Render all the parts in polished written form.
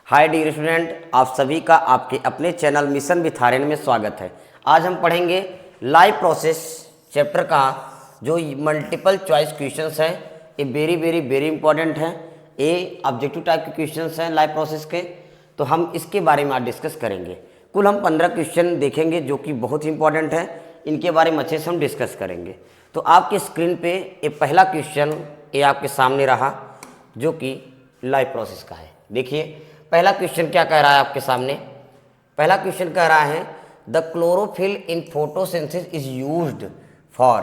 Hi dear student, आप सभी का आपके अपने चैनल मिशन विथ आर्यन में स्वागत है। आज हम पढ़ेंगे लाइव प्रोसेस चैप्टर का जो मल्टीपल चॉइस क्वेश्चंस हैं। ये वेरी इंपॉर्टेंट है। ये ऑब्जेक्टिव टाइप के क्वेश्चंस हैं लाइव प्रोसेस के, तो हम इसके बारे में आज डिस्कस करेंगे। कुल हम 15 क्वेश्चन देखेंगे जो कि बहुत ही इंपॉर्टेंट है। इनके बारे में अच्छे से हम डिस्कस करेंगे। तो आपके स्क्रीन पे ये पहला क्वेश्चन ये आपके सामने रहा जो कि लाइव प्रोसेस का है। देखिए पहला क्वेश्चन क्या कह रहा है आपके सामने। पहला क्वेश्चन कह रहा है the chlorophyll in photosynthesis is used for.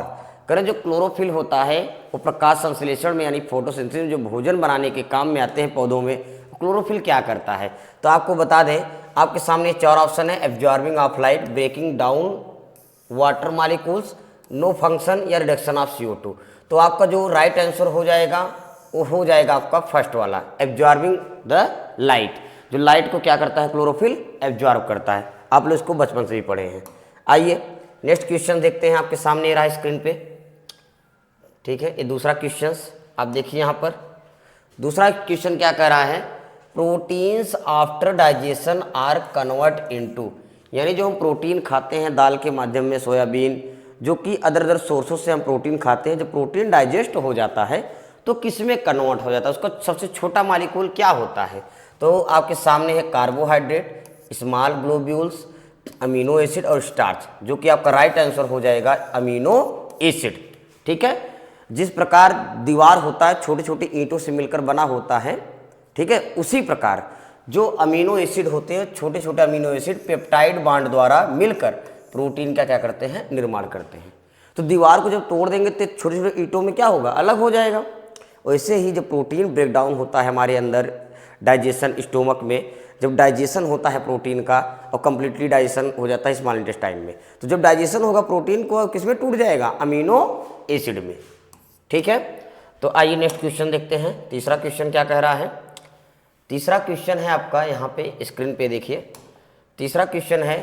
करें जो क्लोरोफिल होता है वो प्रकाश संश्लेषण में यानी फोटोसिंथेसिस में जो भोजन बनाने के काम में आते हैं पौधों में, क्लोरोफिल क्या करता है। तो आपको बता दें आपके सामने 4 ऑप्शन है, absorbing of light, breaking down water molecules, no function या रिडक्शन ऑफ CO2। तो आपका जो राइट आंसर हो जाएगा वो हो जाएगा आपका फर्स्ट वाला, एब्जॉर्बिंग द लाइट। जो लाइट को क्या करता है, क्लोरोफिल एब्जॉर्ब करता है। आप लोग इसको बचपन से भी पढ़े हैं। आइए नेक्स्ट क्वेश्चन देखते हैं, आपके सामने रहा स्क्रीन पे। ठीक है, ये दूसरा क्वेश्चन आप देखिए यहाँ पर। दूसरा क्वेश्चन क्या कह रहा है, proteins after digestion are convert into. यानी जो हम प्रोटीन खाते हैं दाल के माध्यम में, सोयाबीन, जो कि अदर सोर्सों से हम प्रोटीन खाते हैं, जब प्रोटीन डाइजेस्ट हो जाता है तो किस में कन्वर्ट हो जाता है, उसका सबसे छोटा मॉलिक्यूल क्या होता है। तो आपके सामने है carbohydrate, small globules, amino acid और स्टार्च, जो कि आपका राइट आंसर हो जाएगा अमीनो एसिड। ठीक है, जिस प्रकार दीवार होता है छोटे छोटे ईंटों से मिलकर बना होता है, ठीक है, उसी प्रकार जो अमीनो एसिड होते हैं, छोटे छोटे अमीनो एसिड पेप्टाइड बांड द्वारा मिलकर प्रोटीन का क्या करते हैं, निर्माण करते हैं। तो दीवार को जब तोड़ देंगे तो छोटे छोटे ईंटों में क्या होगा, अलग हो जाएगा। वैसे ही जब प्रोटीन ब्रेक डाउन होता है हमारे अंदर डाइजेशन स्टोमक में, जब डाइजेशन होता है प्रोटीन का और कंप्लीटली डाइजेशन हो जाता है स्मॉल इंटेस्टाइन में, तो जब डाइजेशन होगा प्रोटीन को किस में टूट जाएगा, अमीनो एसिड में। ठीक है, तो आइए नेक्स्ट क्वेश्चन देखते हैं। तीसरा क्वेश्चन क्या कह रहा है। तीसरा क्वेश्चन है आपका यहाँ पे स्क्रीन पे देखिए। तीसरा क्वेश्चन है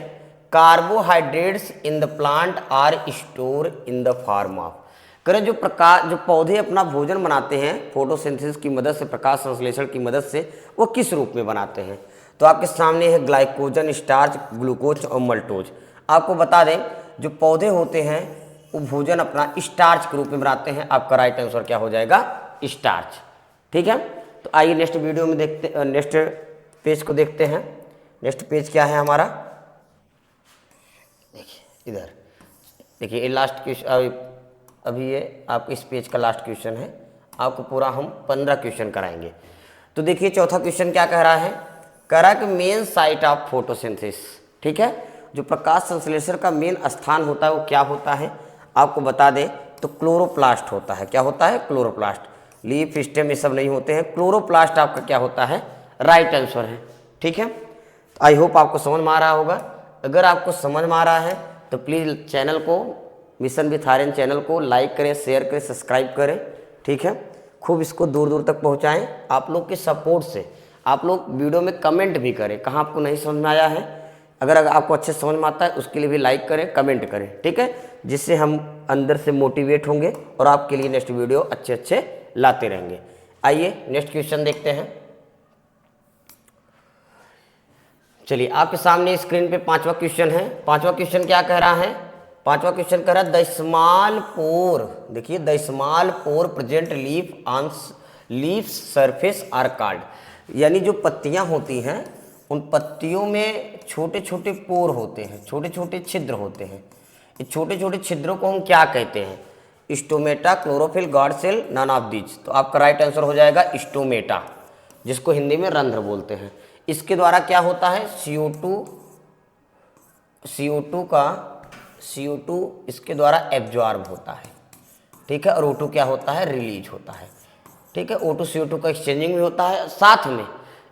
carbohydrates in the plant are store in the form of. करें जो पौधे अपना भोजन बनाते हैं फोटोसिंथेसिस की मदद से, प्रकाश संश्लेषण की मदद से, वो किस रूप में बनाते हैं। तो आपके सामने है ग्लाइकोजन, स्टार्च, ग्लूकोज और मल्टोज। आपको बता दें जो पौधे होते हैं वो भोजन अपना स्टार्च के रूप में बनाते हैं। आपका राइट आंसर क्या हो जाएगा, स्टार्च। ठीक है, तो आइए नेक्स्ट वीडियो में देखते, नेक्स्ट पेज को देखते हैं। नेक्स्ट पेज क्या है हमारा, देखिए इधर देखिए, ये लास्ट क्वेश्चन, अभी ये आपके इस पेज का लास्ट क्वेश्चन है। आपको पूरा हम 15 क्वेश्चन कराएंगे। तो देखिए चौथा क्वेश्चन क्या कह रहा है, कह रहा है कि मेन साइट ऑफ फोटोसिंथेसिस। ठीक है, जो प्रकाश संश्लेषण का मेन स्थान होता है वो क्या होता है, आपको बता दें तो क्लोरोप्लास्ट होता है। क्या होता है, क्लोरोप्लास्ट। लीफ, स्टेम ये सब नहीं होते हैं, क्लोरोप्लास्ट आपका क्या होता है, राइट आंसर है। ठीक है, आई होप आपको समझ में आ रहा होगा। अगर आपको समझ में आ रहा है तो प्लीज़ चैनल को, मिशन विथ आर्यन चैनल को लाइक करें, शेयर करें, सब्सक्राइब करें। ठीक है, खूब इसको दूर दूर तक पहुंचाएं। आप लोग के सपोर्ट से आप लोग वीडियो में कमेंट भी करें, कहाँ आपको नहीं समझ में आया है। अगर आपको अच्छे समझ में आता है उसके लिए भी लाइक करें, कमेंट करें। ठीक है, जिससे हम अंदर से मोटिवेट होंगे और आपके लिए नेक्स्ट वीडियो अच्छे लाते रहेंगे। आइए नेक्स्ट क्वेश्चन देखते हैं। चलिए आपके सामने स्क्रीन पे 5वां क्वेश्चन है। 5वां क्वेश्चन क्या कह रहा है, 5वां क्वेश्चन कह रहा है द स्मॉल पोर। देखिए the small pore present leaf on leaf surface are called. यानी जो पत्तियां होती हैं उन पत्तियों में छोटे छोटे पोर होते हैं, छोटे छोटे छिद्र होते हैं। ये छोटे छोटे छिद्रों को हम क्या कहते हैं, stomata, chlorophyll, guard cell, none of these. तो आपका राइट आंसर हो जाएगा स्टोमेटा, जिसको हिंदी में रंध्र बोलते हैं। इसके द्वारा क्या होता है, CO2 इसके द्वारा एब्जॉर्ब होता है। ठीक है, और O2 क्या होता है, रिलीज होता है। ठीक है, O2 CO2 का एक्सचेंजिंग भी होता है। साथ में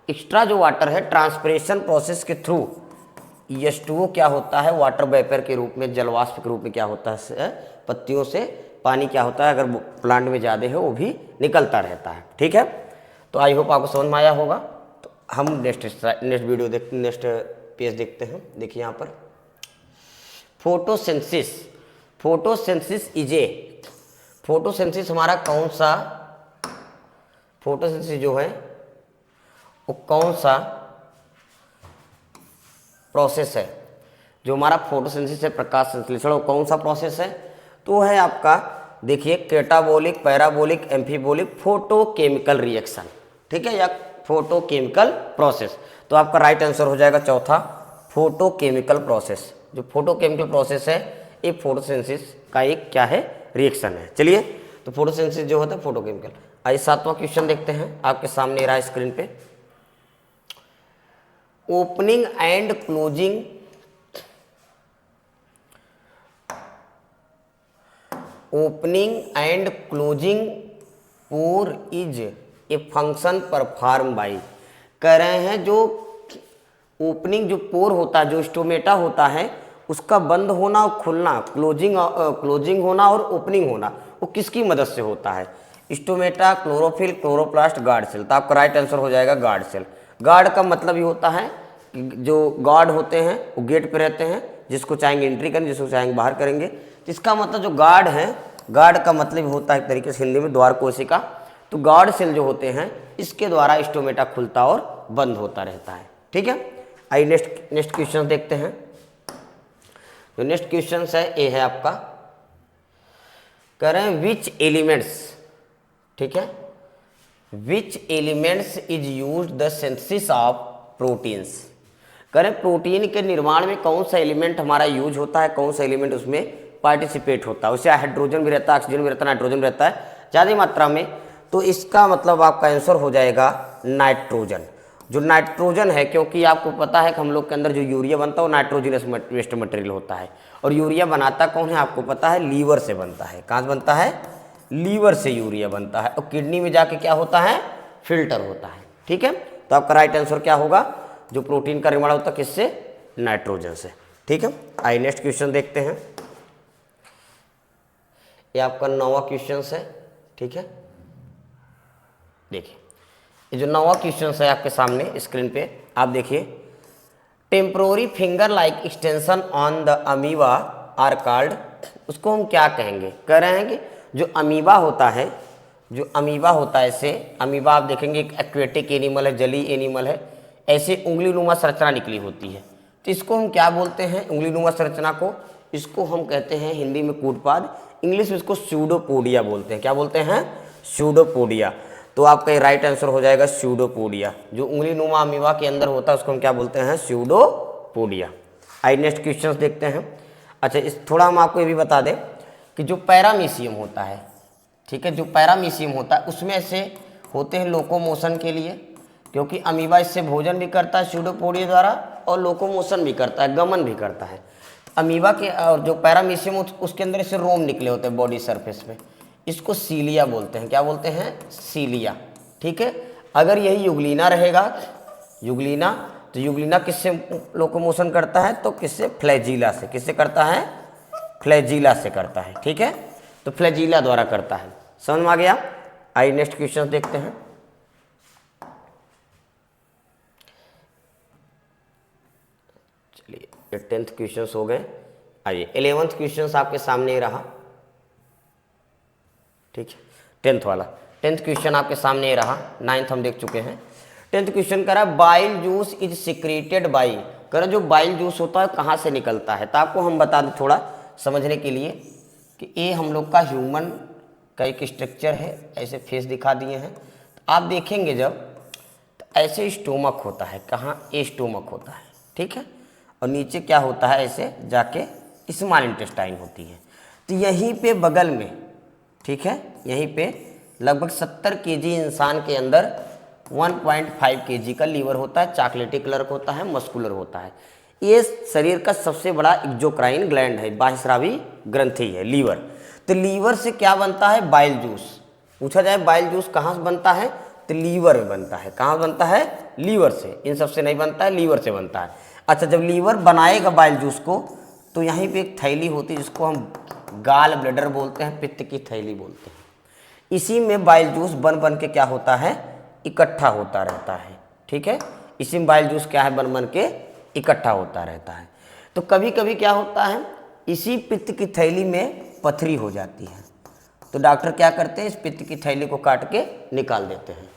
एक्स्ट्रा जो वाटर है ट्रांसपिरेशन प्रोसेस के थ्रू H2O क्या होता है, वाटर वेपर के रूप में, जलवाष्प के रूप में क्या होता है, पत्तियों से पानी क्या होता है, अगर प्लांट में ज़्यादा है वो भी निकलता रहता है। ठीक है, तो आई होप आपको समझ में आया होगा। तो हम नेक्स्ट वीडियो देखते, नेक्स्ट पेज देखते हैं। देखिए यहाँ पर photosynthesis. Photosynthesis is a, photosynthesis हमारा कौन सा, फोटोसिंथेसिस जो है वो कौन सा प्रोसेस है, जो हमारा फोटोसिंथेसिस से प्रकाश संश्लेषण, वो कौन सा प्रोसेस है? तो है आपका, देखिए, कैटाबोलिक, पैराबोलिक, एम्फीबोलिक फोटोकेमिकल रिएक्शन, ठीक है, या फोटोकेमिकल प्रोसेस। तो आपका राइट आंसर हो जाएगा चौथा, फोटोकेमिकल प्रोसेस। जो फोटोकेमिकल प्रोसेस है ये फोटोसिंथेसिस का एक क्या है? रिएक्शन है। चलिए, तो फोटोसिंथेसिस जो होता है फोटोकेमिकल। आइए 7वां क्वेश्चन देखते हैं, आपके सामने रहा स्क्रीन पे। Opening and closing pour is a function perform by. कह रहे हैं जो ओपनिंग, जो पोर होता है, जो स्टोमेटा होता है, उसका बंद होना और खुलना, क्लोजिंग होना और ओपनिंग होना, वो किसकी मदद से होता है? Stomata, chlorophyll, chloroplast, guard cell. तो आपका राइट आंसर हो जाएगा गार्ड सेल। गार्ड का मतलब ये होता है कि जो गार्ड होते हैं वो गेट पे रहते हैं, जिसको चाहेंगे एंट्री करेंगे, जिसको चाहेंगे बाहर करेंगे। इसका मतलब जो गार्ड है, गार्ड का मतलब होता है एक तरीके से हिंदी में द्वार कोशिका। तो गार्ड सेल जो होते हैं, इसके द्वारा स्टोमेटा खुलता और बंद होता रहता है, ठीक है। आइए नेक्स्ट क्वेश्चन देखते हैं। जो नेक्स्ट क्वेश्चन है ये है आपका, कह रहे हैं विच एलिमेंट्स, ठीक है, विच elements is used the synthesis of proteins. कह रहे हैं प्रोटीन के निर्माण में कौन सा एलिमेंट हमारा यूज होता है, कौन सा एलिमेंट उसमें पार्टिसिपेट होता है। उससे हाइड्रोजन भी रहता है, ऑक्सीजन भी रहता है, नाइट्रोजन भी रहता है ज़्यादा मात्रा में। तो इसका मतलब आपका आंसर हो जाएगा नाइट्रोजन। जो नाइट्रोजन है, क्योंकि आपको पता है कि हम लोग के अंदर जो यूरिया बनता है वो नाइट्रोजनस वेस्ट मटेरियल होता है, और यूरिया बनाता कौन है आपको पता है? लीवर से बनता है। कहाँ से बनता है? लीवर से यूरिया बनता है, और किडनी में जाके क्या होता है? फिल्टर होता है, ठीक है। तो आपका राइट आंसर क्या होगा? जो प्रोटीन का निर्माण होता है किससे? नाइट्रोजन से, ठीक है। आइए नेक्स्ट क्वेश्चन देखते हैं। ये आपका 9वां क्वेश्चन है, ठीक है। देखिए, ये जो 9वां क्वेश्चन है आपके सामने स्क्रीन पे, आप देखिए, temporary finger like extension on the amoeba are called, उसको हम क्या कहेंगे? कह रहे हैं कि जो अमीबा होता है, जो अमीबा होता है, इसे अमीबा आप देखेंगे एक एक्वेटिक एनिमल है, जलीय एनिमल है, ऐसे उंगलीनुमा संरचना निकली होती है। तो इसको हम क्या बोलते हैं? उंगलीनुमा संरचना को, इसको हम कहते हैं हिंदी में कूटपाद, इंग्लिश में इसको स्यूडोपोडिया बोलते हैं। क्या बोलते हैं? स्यूडोपोडिया। तो आपका ये राइट आंसर हो जाएगा स्यूडोपोडिया। जो उंगलीनुमा अमीबा के अंदर होता है उसको हम क्या बोलते हैं? स्यूडोपोडिया। आइए नेक्स्ट क्वेश्चन देखते हैं। अच्छा, इस थोड़ा हम आपको ये भी बता दें कि जो पैरामीशियम होता है, ठीक है, जो पैरामीशियम होता है उसमें ऐसे होते हैं लोकोमोशन के लिए, क्योंकि अमीबा इससे भोजन भी करता है स्यूडोपोडिया द्वारा, और लोकोमोशन भी करता है, गमन भी करता है। अमीबा के और जो पैरामीशियम उसके अंदर ऐसे रोम निकले होते हैं बॉडी सरफेस पे, इसको सीलिया बोलते हैं। क्या बोलते हैं? सीलिया, ठीक है। अगर यही युगलीना रहेगा, युगलीना, तो युगलीना किससे लोकोमोशन करता है? तो किससे? फ्लैजिला से। किससे करता है? फ्लैजिला से करता है, ठीक है। तो फ्लैजिला द्वारा करता है। समझ में आ गया? आइए नेक्स्ट क्वेश्चन देखते हैं। चलिए, ये 10th क्वेश्चन हो गए। आइए 11th क्वेश्चन आपके सामने रहा, ठीक है। 10th वाला 10th क्वेश्चन आपके सामने रहा। 9th हम देख चुके हैं। 10th क्वेश्चन कह रहा है bile juice is secreted by. कह रहा जो बाइल जूस होता है कहाँ से निकलता है? तो आपको हम बता दें थोड़ा समझने के लिए कि ये हम लोग का ह्यूमन का एक स्ट्रक्चर है, ऐसे फेस दिखा दिए हैं। तो आप देखेंगे जब, तो ऐसे स्टोमक होता है। कहाँ? ये स्टोमक होता है, ठीक है। और नीचे क्या होता है? ऐसे जाके स्मॉल इंटेस्टाइन होती है। तो यहीं पे बगल में, ठीक है, यहीं पे लगभग 70 केजी इंसान के अंदर 1.5 केजी का लीवर होता है, चॉकलेटी कलर का होता है, मस्कुलर होता है। ये शरीर का सबसे बड़ा एक्सोक्राइन ग्लैंड है, बाह्यस्रावी ग्रंथि है लीवर। तो लीवर से क्या बनता है? Bile juice. पूछा जाए बाइल जूस कहाँ से बनता है? तो लीवर में बनता है। कहाँ बनता है? लीवर से। इन सबसे नहीं बनता है, लीवर से बनता है। अच्छा, जब लीवर बनाएगा बाइल जूस को, तो यहीं पे एक थैली होती है जिसको हम गाल ब्लैडर बोलते हैं, पित्त की थैली बोलते हैं। इसी में बाइल जूस बन बन के क्या होता है? इकट्ठा होता रहता है, ठीक है। इसी में बाइल जूस क्या है? बन बन के इकट्ठा होता रहता है। तो कभी कभी क्या होता है, इसी पित्त की थैली में पथरी हो जाती है, तो डॉक्टर क्या करते हैं? इस पित्त की थैली को काट के निकाल देते हैं,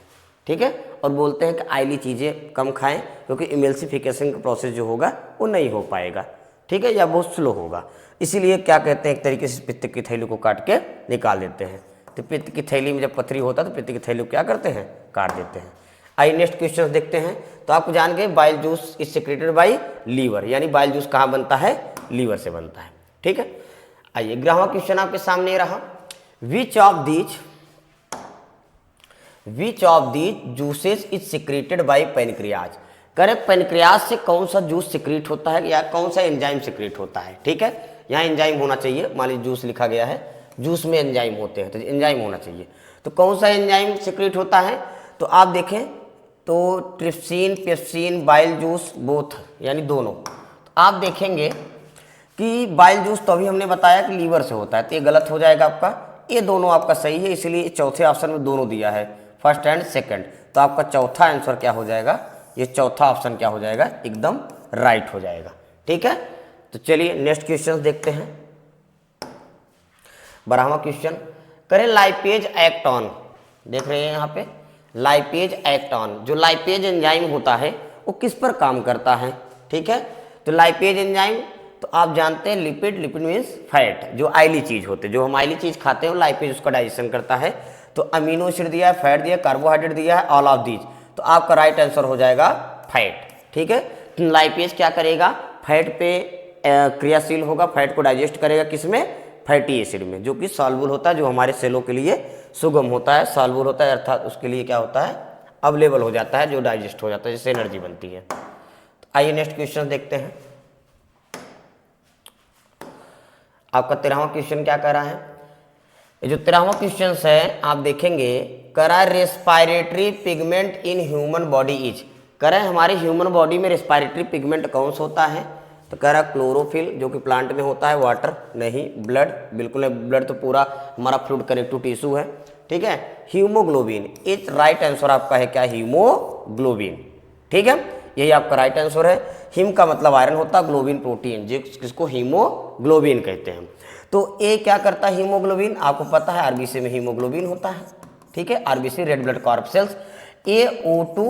ठीक है, और बोलते हैं कि आयली चीज़ें कम खाएं क्योंकि इमल्सिफिकेशन का प्रोसेस जो होगा वो नहीं हो पाएगा, ठीक है, या बहुत स्लो होगा। इसीलिए क्या कहते हैं, एक तरीके से पित्त की थैली को काट के निकाल देते हैं। तो पित्त की थैली में जब पथरी होता है तो पित्त की थैली को क्या करते हैं, काट देते हैं। आइए नेक्स्ट क्वेश्चन देखते हैं। तो आपको जान गए bile juice is secreted by liver, यानी बाइल जूस कहाँ बनता है, लीवर से बनता है, ठीक है। आइए 11वां क्वेश्चन आपके सामने रहा, which of these juices is secreted by pancreas. Correct, pancreas से कौन सा जूस सिक्रेट होता है या कौन सा एंजाइम सिक्रेट होता है, ठीक है। यहाँ एंजाइम होना चाहिए, मान लीजिए जूस लिखा गया है, जूस में एंजाइम होते हैं तो एंजाइम होना चाहिए। तो कौन सा एंजाइम सिक्रेट होता है, तो आप देखें तो trypsin, pepsin, bile juice both, यानी दोनों। तो आप देखेंगे कि बाइल जूस तो अभी हमने बताया कि लीवर से होता है, तो ये गलत हो जाएगा आपका, ये दोनों आपका सही है, इसलिए चौथे ऑप्शन में दोनों दिया है, फर्स्ट एंड सेकंड। तो आपका चौथा आंसर क्या हो जाएगा, ये चौथा ऑप्शन क्या हो जाएगा, एकदम राइट हो जाएगा, ठीक है। तो चलिए नेक्स्ट क्वेश्चन देखते हैं। 12वां क्वेश्चन, करें लाइपेज एक्ट ऑन, देख रहे हैं यहाँ पे लाइपेज एक्ट ऑन। जो लाइपेज एंजाइम होता है वो किस पर काम करता है, ठीक है। तो लाइपेज एंजाइम तो आप जानते हैं लिपिड, लिपिड मीन्स फैट, जो आयली चीज होते हैं, जो हम आयली चीज खाते हैं लाइपेज उसका डाइजेशन करता है। तो अमीनो एसिड दिया है, फैट दिया है, कार्बोहाइड्रेट दिया है, ऑल ऑफ दीज, तो आपका राइट आंसर हो जाएगा फैट, ठीक है। लाइपेज क्या करेगा, फैट पे क्रियाशील होगा, फैट को डाइजेस्ट करेगा, किसमें, फैटी एसिड में, जो कि सॉल्युबल होता है, जो हमारे सेलों के लिए सुगम होता है, सॉल्युबल होता है, अर्थात उसके लिए क्या होता है, अवेलेबल हो जाता है, जो डाइजेस्ट हो जाता है, जिससे एनर्जी बनती है। तो आइए नेक्स्ट क्वेश्चन देखते हैं। आपका 13वां क्वेश्चन क्या कह रहा है, ये जो 13वां क्वेश्चन है आप देखेंगे, करा respiratory pigment in human body is, करा हमारे ह्यूमन बॉडी में रेस्पायरेटरी पिगमेंट कौन सा होता है, तो कह रहा क्लोरोफिल, जो कि प्लांट में होता है, वाटर नहीं, ब्लड बिल्कुल नहीं, ब्लड तो पूरा हमारा फ्लूइड कनेक्टिव टिश्यू है, ठीक है। हीमोग्लोबिन, इज राइट आंसर आपका है क्या, हीमोग्लोबिन, ठीक है, यही आपका राइट आंसर है। हीम का मतलब आयरन होता है, ग्लोबिन प्रोटीन, जिसको हीमोग्लोबिन कहते हैं। तो ये क्या करता है हीमोग्लोबिन, आपको पता है आरबीसी में हीमोग्लोबिन होता है, ठीक है, आरबीसी रेड ब्लड कॉर्पसेल्स। ये O2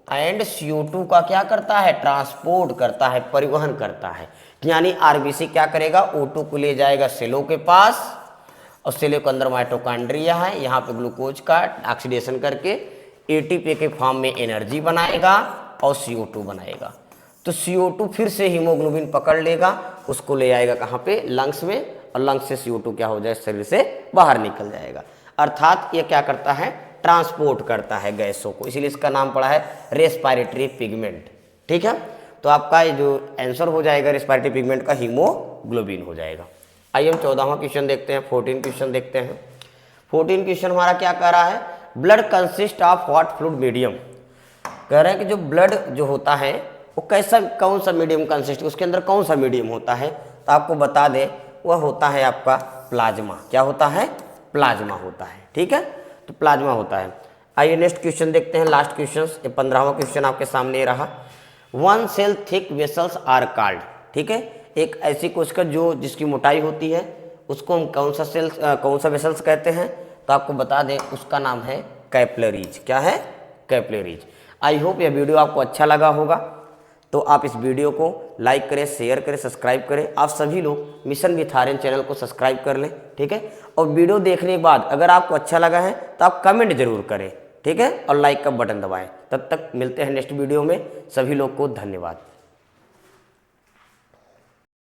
एंड CO2 का क्या करता है, ट्रांसपोर्ट करता है, परिवहन करता है, यानी आरबीसी क्या करेगा, O2 को ले जाएगा सेलों के पास, और सेलों के अंदर माइटोकॉन्ड्रिया है, यहाँ पे ग्लूकोज का ऑक्सीडेशन करके एटीपी के फॉर्म में एनर्जी बनाएगा और CO2 बनाएगा। तो CO2 फिर से हीमोग्लोबिन पकड़ लेगा, उसको ले आएगा कहाँ पे, लंग्स में, और लंग्स से CO2 क्या हो जाए, शरीर से बाहर निकल जाएगा। अर्थात ये क्या करता है, ट्रांसपोर्ट करता है गैसों को, इसीलिए इसका नाम पड़ा है रेस्पायरेटरी पिगमेंट, ठीक है। तो आपका ये जो आंसर हो जाएगा रेस्पायरेटरी पिगमेंट का, हीमोग्लोबिन हो जाएगा। आइए हम 14वां क्वेश्चन देखते हैं, 14 क्वेश्चन देखते हैं। 14 क्वेश्चन हमारा क्या कह रहा है, blood consist of what fluid medium, कह रहे हैं कि जो ब्लड जो होता है वो कैसा, कौन सा मीडियम कंसिस्ट, उसके अंदर कौन सा मीडियम होता है, तो आपको बता दें वह होता है आपका प्लाज्मा। क्या होता है, प्लाज्मा होता है, ठीक है, तो प्लाज्मा होता है। आइए नेक्स्ट क्वेश्चन देखते हैं, लास्ट क्वेश्चन, 15वां क्वेश्चन आपके सामने रहा। 1 cell thick vessels are called, ठीक है, एक ऐसी कोशिका जो जिसकी मोटाई होती है उसको हम कौन सा वेसल्स कहते हैं, तो आपको बता दें उसका नाम है कैपिलरीज। क्या है, कैपिलरीज। आई होप यह वीडियो आपको अच्छा लगा होगा, तो आप इस वीडियो को लाइक करें, शेयर करें, सब्सक्राइब करें। आप सभी लोग मिशन विथ आर्यन चैनल को सब्सक्राइब कर लें, ठीक है। और वीडियो देखने के बाद अगर आपको अच्छा लगा है तो आप कमेंट जरूर करें, ठीक है, और लाइक का बटन दबाएं। तब तक मिलते हैं नेक्स्ट वीडियो में, सभी लोग को धन्यवाद।